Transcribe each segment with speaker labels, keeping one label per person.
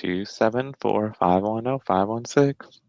Speaker 1: 274-510-516.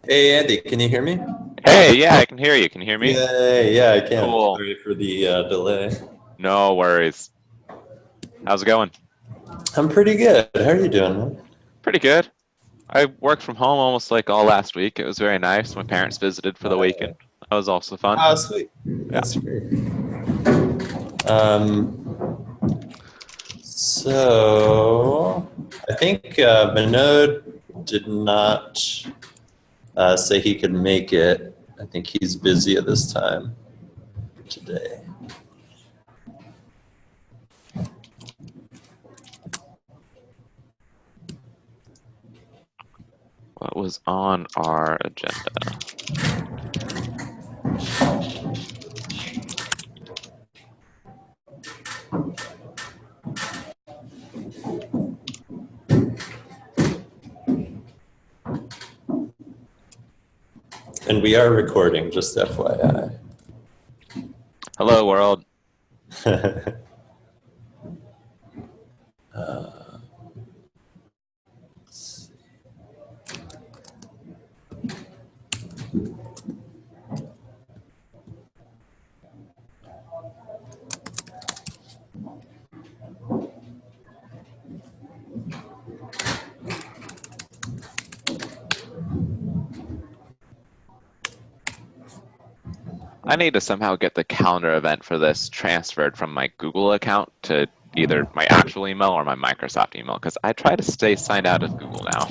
Speaker 2: Hey, Andy, can you hear me?
Speaker 1: Hey, yeah, I can hear you. Can you hear me?
Speaker 2: Yeah, I can.
Speaker 1: Cool.
Speaker 2: Sorry for the delay.
Speaker 1: No worries. How's it going?
Speaker 2: I'm pretty good. How are you doing, man?
Speaker 1: Pretty good. I worked from home almost like all last week. It was very nice. My parents visited for the weekend. That was also fun.
Speaker 2: Oh, sweet.
Speaker 1: Yeah.
Speaker 2: That's great. So I think Vinod did not say he could make it. I think he's busy at this time today.
Speaker 1: What was on our agenda?
Speaker 2: And we are recording, just FYI.
Speaker 1: Hello, world. I need to somehow get the calendar event for this transferred from my Google account to either my actual email or my Microsoft email, because I try to stay signed out of Google now.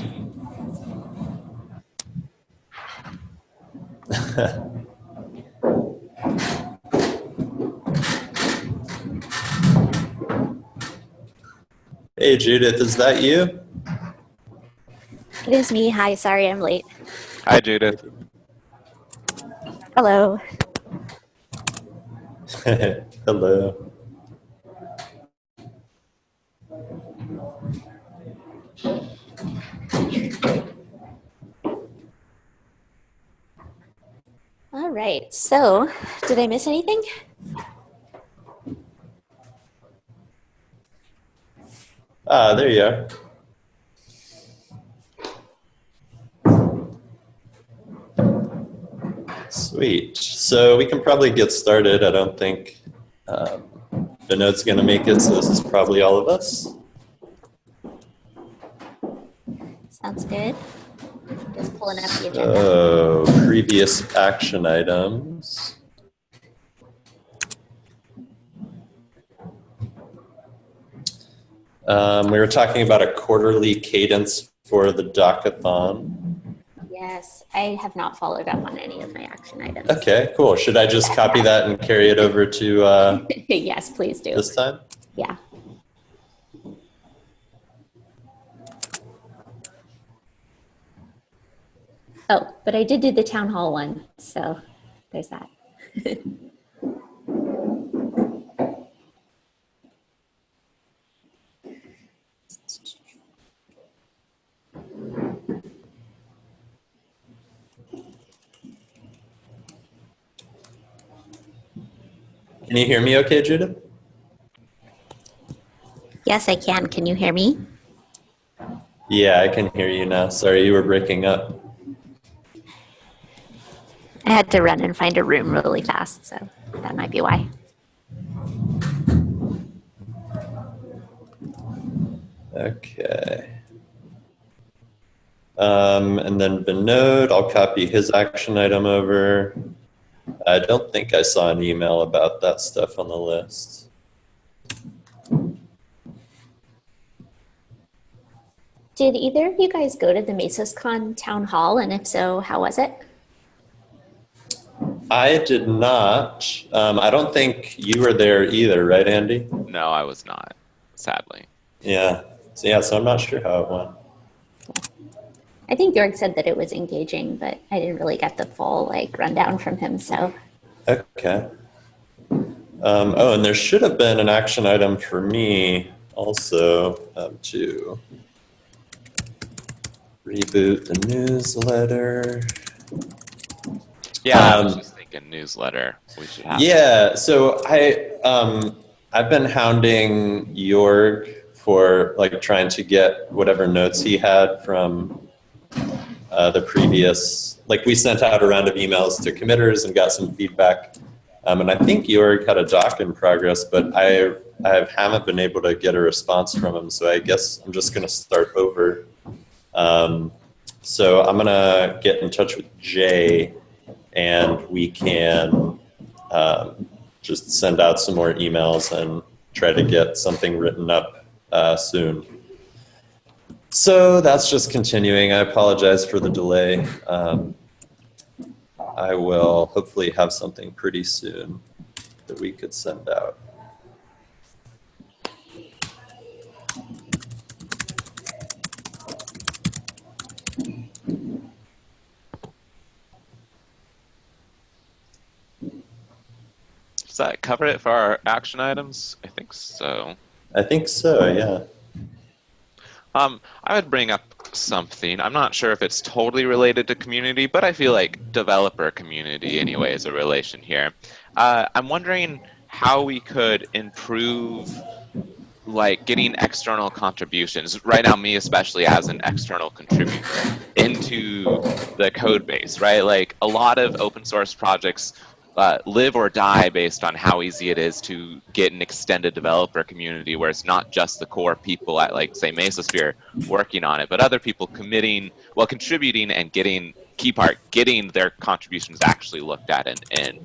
Speaker 2: Hey, Judith, is that you?
Speaker 3: It is me. Hi, sorry I'm late.
Speaker 1: Hi, Judith.
Speaker 3: Hello.
Speaker 2: Hello.
Speaker 3: right, so did I miss anything?
Speaker 2: There you are. Sweet. So we can probably get started. I don't think Vinod's going to make it, so this is probably all of us.
Speaker 3: Sounds good. Just pulling up the agenda.
Speaker 2: So, previous action items. We were talking about a quarterly cadence for the Docathon.
Speaker 3: Yes, I have not followed up on any of my action items.
Speaker 2: Okay, cool. Should I just copy that and carry it over to
Speaker 3: Yes, please do.
Speaker 2: this time?
Speaker 3: Yeah. Oh, but I did do the town hall one, so there's that.
Speaker 2: Can you hear me okay, Judith?
Speaker 3: Yes, I can. Can you hear me?
Speaker 2: Yeah, I can hear you now. Sorry, you were breaking up.
Speaker 3: I had to run and find a room really fast, so that might be why.
Speaker 2: Okay. And then Vinod, I'll copy his action item over. I don't think I saw an email about that stuff on the list.
Speaker 3: Did either of you guys go to the MesosCon town hall? And if so, how was it?
Speaker 2: I did not. I don't think you were there either, right, Andy?
Speaker 1: No, I was not, sadly.
Speaker 2: Yeah. So I'm not sure how it went.
Speaker 3: I think Georg said that it was engaging, but I didn't really get the full rundown from him. So.
Speaker 2: Okay. Oh, and there should have been an action item for me also to reboot the newsletter.
Speaker 1: Yeah, I was just thinking newsletter. We should have.
Speaker 2: Yeah, so I've been hounding Jorg for trying to get whatever notes he had from the previous. We sent out a round of emails to committers and got some feedback. And I think Jorg had a doc in progress, but I haven't been able to get a response from him. So I guess I'm just going to start over. So I'm going to get in touch with Jay, and we can just send out some more emails and try to get something written up soon. So that's just continuing. I apologize for the delay. I will hopefully have something pretty soon that we could send out.
Speaker 1: Does that cover it for our action items? I think so.
Speaker 2: I think so, yeah.
Speaker 1: I would bring up something. I'm not sure if it's totally related to community, but I feel like developer community anyway is a relation here. I'm wondering how we could improve getting external contributions. Right now, me especially as an external contributor into the code base, right? A lot of open source projects live or die based on how easy it is to get an extended developer community where it's not just the core people at say Mesosphere working on it, but other people contributing and getting their contributions actually looked at and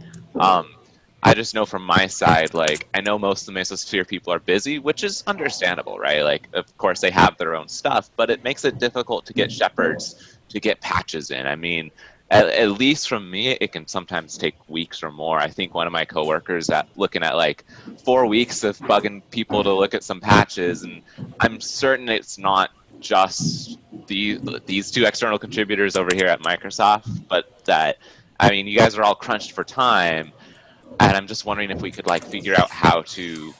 Speaker 1: I just know from my side, I know most of the Mesosphere people are busy, which is understandable, right? Of course they have their own stuff, but it makes it difficult to get shepherds to get patches in. I mean, at least from me, it can sometimes take weeks or more. I think one of my coworkers looking at 4 weeks of bugging people to look at some patches, and I'm certain it's not just these two external contributors over here at Microsoft, but that, I mean, you guys are all crunched for time, and I'm just wondering if we could figure out how to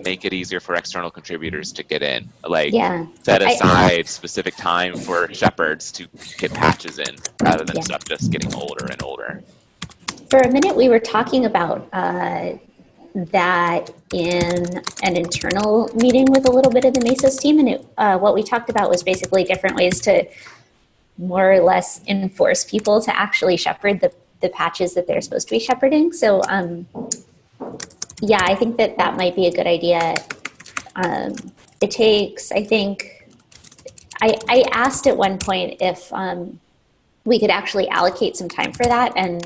Speaker 1: make it easier for external contributors to get in. Set aside specific time for shepherds to get patches in rather than stuff just getting older and older.
Speaker 3: For a minute, we were talking about that in an internal meeting with a little bit of the Mesos team, and what we talked about was basically different ways to more or less enforce people to actually shepherd the patches that they're supposed to be shepherding. So yeah, I think that might be a good idea. It takes, I think, I asked at one point if we could actually allocate some time for that, and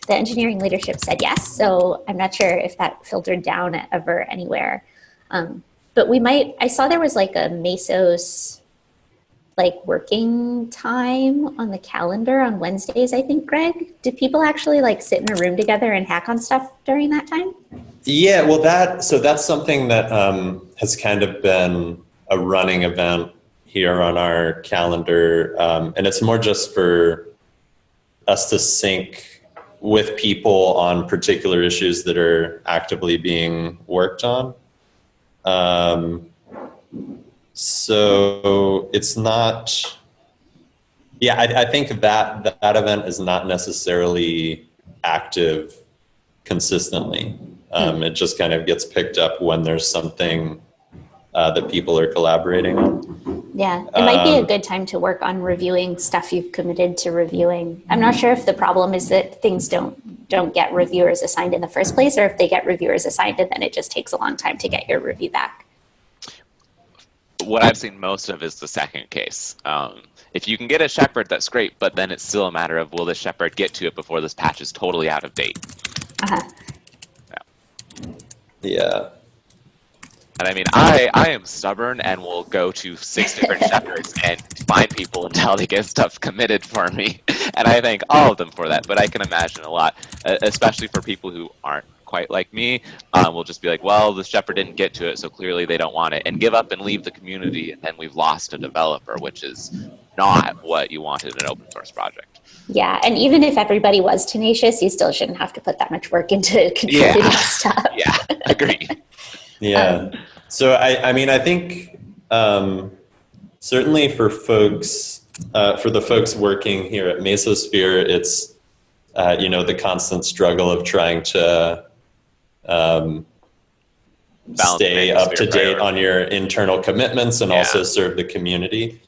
Speaker 3: the engineering leadership said yes. So I'm not sure if that filtered down ever anywhere. But we might, I saw there was like a Mesos like working time on the calendar on Wednesdays, I think, Greg. Did people actually like sit in a room together and hack on stuff during that time?
Speaker 2: Yeah, well, that's something that has kind of been a running event here on our calendar, and it's more just for us to sync with people on particular issues that are actively being worked on. So it's not, yeah, I think that event is not necessarily active consistently. It just kind of gets picked up when there's something that people are collaborating on.
Speaker 3: Yeah, it might be a good time to work on reviewing stuff you've committed to reviewing. I'm not sure if the problem is that things don't get reviewers assigned in the first place, or if they get reviewers assigned and then it just takes a long time to get your review back.
Speaker 1: What I've seen most of is the second case. If you can get a shepherd, that's great, but then it's still a matter of, will the shepherd get to it before this patch is totally out of date?
Speaker 2: Yeah.
Speaker 1: And I mean, I am stubborn and will go to 6 different shepherds and find people until they get stuff committed for me. And I thank all of them for that. But I can imagine a lot, especially for people who aren't quite like me, will just be like, well, the shepherd didn't get to it, so clearly they don't want it, and give up and leave the community, and then we've lost a developer, which is not what you wanted in an open source project.
Speaker 3: Yeah, and even if everybody was tenacious, you still shouldn't have to put that much work into contributing stuff.
Speaker 1: Yeah, agreed.
Speaker 2: Yeah. So I mean, I think certainly for folks, for the folks working here at Mesosphere, it's the constant struggle of trying to stay up to date on your internal commitments and also serve the community.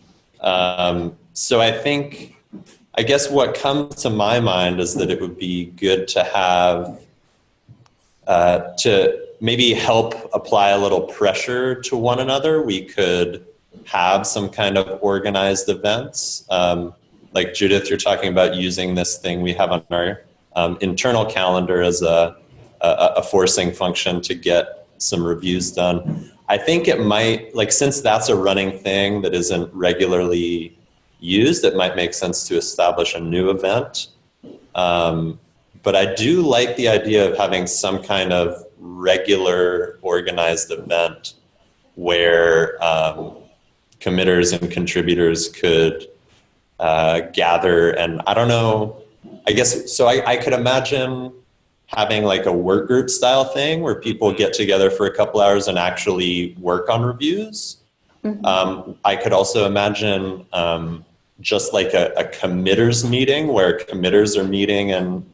Speaker 2: So I guess what comes to my mind is that it would be good to have to maybe help apply a little pressure to one another. We could have some kind of organized events. Like Judith, you're talking about using this thing we have on our internal calendar as a forcing function to get some reviews done. I think it might, like, since that's a running thing that isn't regularly used, it might make sense to establish a new event. But I do like the idea of having some kind of regular organized event where committers and contributors could gather. And I don't know, I guess, so I could imagine having like a work group style thing where people get together for a couple hours and actually work on reviews. I could also imagine just like a committers meeting where committers are meeting and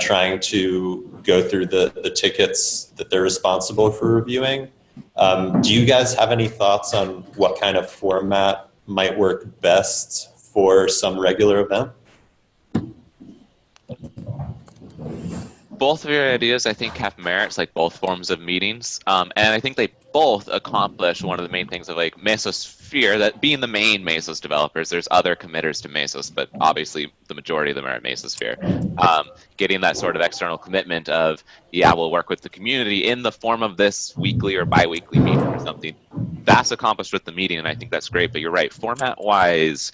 Speaker 2: trying to go through the tickets that they're responsible for reviewing. Do you guys have any thoughts on what kind of format might work best for some regular event?
Speaker 1: Both of your ideas, I think, have merits, like both forms of meetings. And I think they both accomplish one of the main things of like Mesosphere, that being the main Mesos developers, there's other committers to Mesos, but obviously the majority of them are at Mesosphere. Getting that sort of external commitment of, yeah, we'll work with the community in the form of this weekly or bi-weekly meeting or something. That's accomplished with the meeting, and I think that's great. But you're right, format-wise,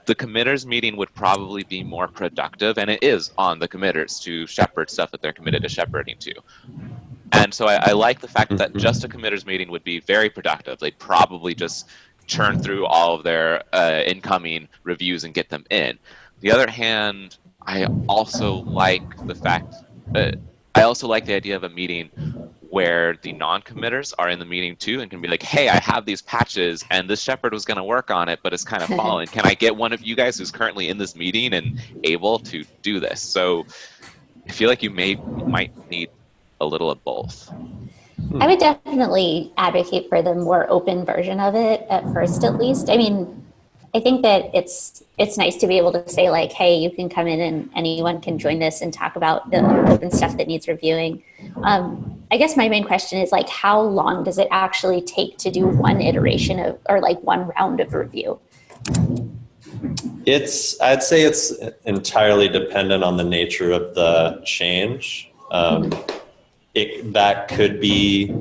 Speaker 1: the committers meeting would probably be more productive, and it is on the committers to shepherd stuff that they're committed to shepherding to. And so I like the fact that just a committers meeting would be very productive. They'd probably just churn through all of their incoming reviews and get them in. On the other hand, I also like the fact I also like the idea of a meeting where the non-committers are in the meeting too and can be like, hey, I have these patches and this shepherd was going to work on it, but it's kind of fallen. Can I get one of you guys who's currently in this meeting and able to do this? So I feel like you might need a little of both.
Speaker 3: I would definitely advocate for the more open version of it at first, at least. I mean, I think that it's nice to be able to say like, hey, you can come in and anyone can join this and talk about the open stuff that needs reviewing. I guess my main question is like, how long does it actually take to do one iteration of, or like one round of review?
Speaker 2: I'd say it's entirely dependent on the nature of the change. That could be,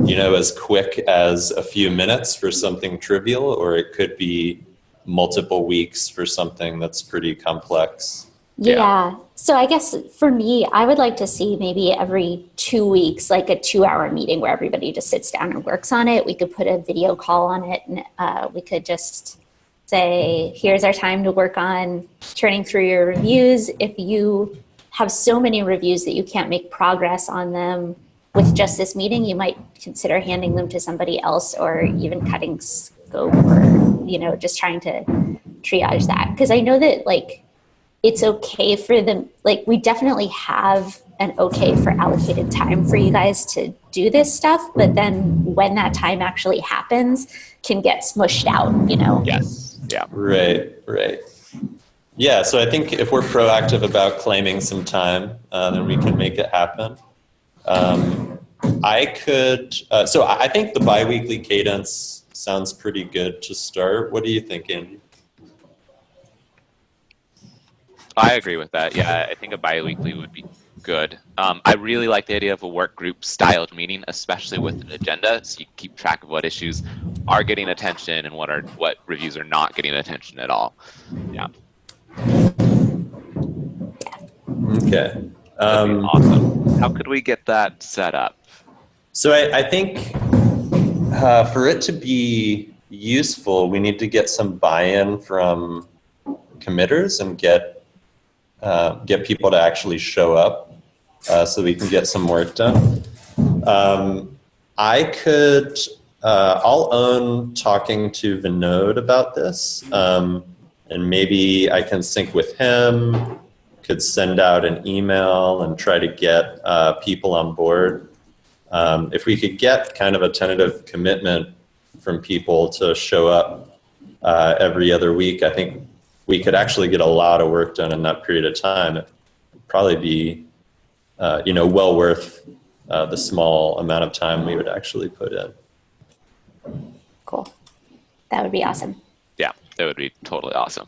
Speaker 2: as quick as a few minutes for something trivial, or it could be multiple weeks for something that's pretty complex.
Speaker 3: Yeah. So I guess for me, I would like to see maybe every 2 weeks, like a 2-hour meeting where everybody just sits down and works on it. We could put a video call on it, and we could just say, here's our time to work on turning through your reviews. If you have so many reviews that you can't make progress on them with just this meeting, you might consider handing them to somebody else, or even cutting scope, or just trying to triage that. Because I know that like it's okay for them, like we definitely have an okay for allocated time for you guys to do this stuff, but then when that time actually happens can get smushed out.
Speaker 1: Yes. Yeah.
Speaker 2: Right. Yeah, so I think if we're proactive about claiming some time, then we can make it happen. I think the biweekly cadence sounds pretty good to start. What do you think, Andy?
Speaker 1: I agree with that. Yeah, I think a bi-weekly would be good. I really like the idea of a work group styled meeting, especially with an agenda, so you keep track of what issues are getting attention and what reviews are not getting attention at all. Yeah.
Speaker 2: Okay.
Speaker 1: That'd be awesome. How could we get that set up?
Speaker 2: So I think for it to be useful, we need to get some buy-in from committers and get people to actually show up so we can get some work done. I'll own talking to Vinod about this, and maybe I can sync with him, could send out an email and try to get people on board. If we could get kind of a tentative commitment from people to show up every other week, I think we could actually get a lot of work done in that period of time. It'd probably be, well worth the small amount of time we would actually put in.
Speaker 3: Cool. That would be awesome.
Speaker 1: Yeah, that would be totally awesome.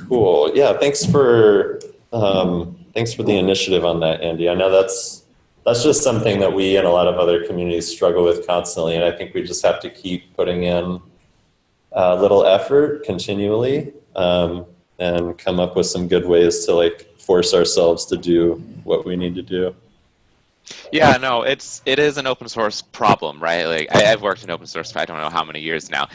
Speaker 2: Cool. Yeah. Thanks for the initiative on that, Andy. I know that's just something that we and a lot of other communities struggle with constantly, and I think we just have to keep putting in a little effort continually, and come up with some good ways to force ourselves to do what we need to do.
Speaker 1: Yeah, no, it is an open source problem, right? I've worked in open source for I don't know how many years now,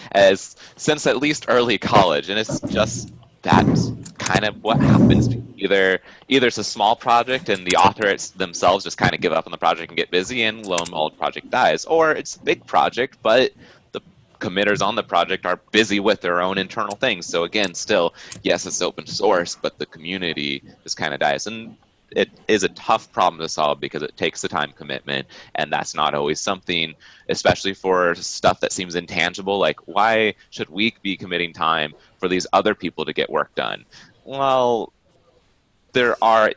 Speaker 1: since at least early college, and it's just that's kind of what happens. Either it's a small project and the authors themselves just kind of give up on the project and get busy, and lo and behold, the project dies, or it's a big project, but the committers on the project are busy with their own internal things. So again, still, yes, it's open source, but the community just kind of dies. And it is a tough problem to solve because it takes a time commitment, and that's not always something, especially for stuff that seems intangible. Like, why should we be committing time for these other people to get work done? Well, I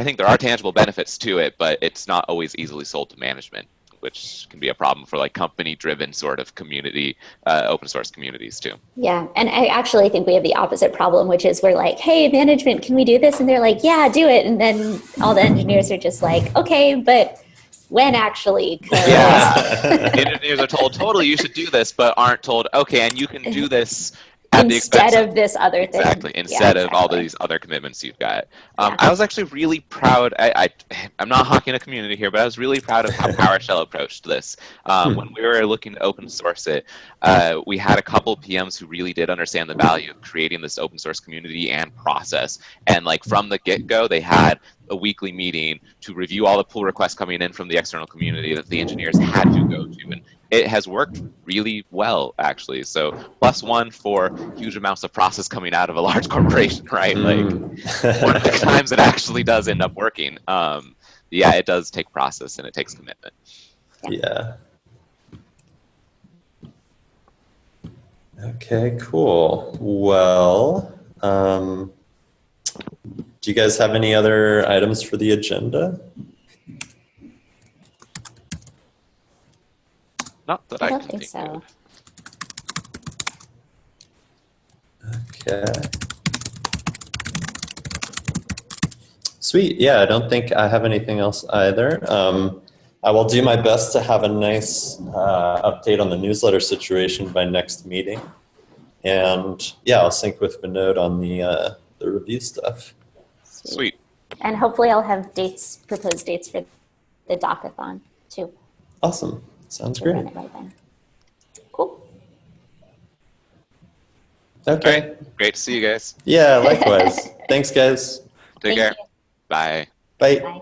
Speaker 1: think there are tangible benefits to it, but it's not always easily sold to management, which can be a problem for company-driven sort of community, open source communities too.
Speaker 3: Yeah, and I actually think we have the opposite problem, which is we're like, hey, management, can we do this? And they're like, yeah, do it. And then all the engineers are just like, okay, but when actually?
Speaker 1: Yeah, engineers are told, totally, you should do this, but aren't told, okay, and you can do this at
Speaker 3: instead of this other thing.
Speaker 1: Exactly, instead of all these other commitments you've got. I was actually really proud, I'm not hawking a community here, but I was really proud of how PowerShell approached this. When we were looking to open source it, we had a couple PMs who really did understand the value of creating this open source community and process. And from the get-go, they had a weekly meeting to review all the pull requests coming in from the external community that the engineers had to go to. And it has worked really well, actually. So +1 for huge amounts of process coming out of a large corporation, right? Like one of the times it actually does end up working. Yeah, it does take process and it takes commitment.
Speaker 2: Yeah. Okay, cool. Well, do you guys have any other items for the agenda?
Speaker 1: Not that
Speaker 3: I
Speaker 1: I
Speaker 3: don't
Speaker 1: can
Speaker 3: think
Speaker 1: think
Speaker 3: so.
Speaker 1: of.
Speaker 2: Okay. Sweet. Yeah, I don't think I have anything else either. I will do my best to have a nice update on the newsletter situation by next meeting. And yeah, I'll sync with Vinod on the review stuff.
Speaker 1: Sweet.
Speaker 3: And hopefully I'll have proposed dates for the Docathon too.
Speaker 2: Awesome. Sounds
Speaker 3: We'll
Speaker 2: great.
Speaker 3: run it by then. Cool.
Speaker 2: Okay.
Speaker 1: All right. Great to see you guys.
Speaker 2: Yeah, likewise. Thanks, guys.
Speaker 1: Take
Speaker 3: Thank
Speaker 1: care.
Speaker 3: you.
Speaker 1: Bye.
Speaker 2: Bye.
Speaker 3: Bye.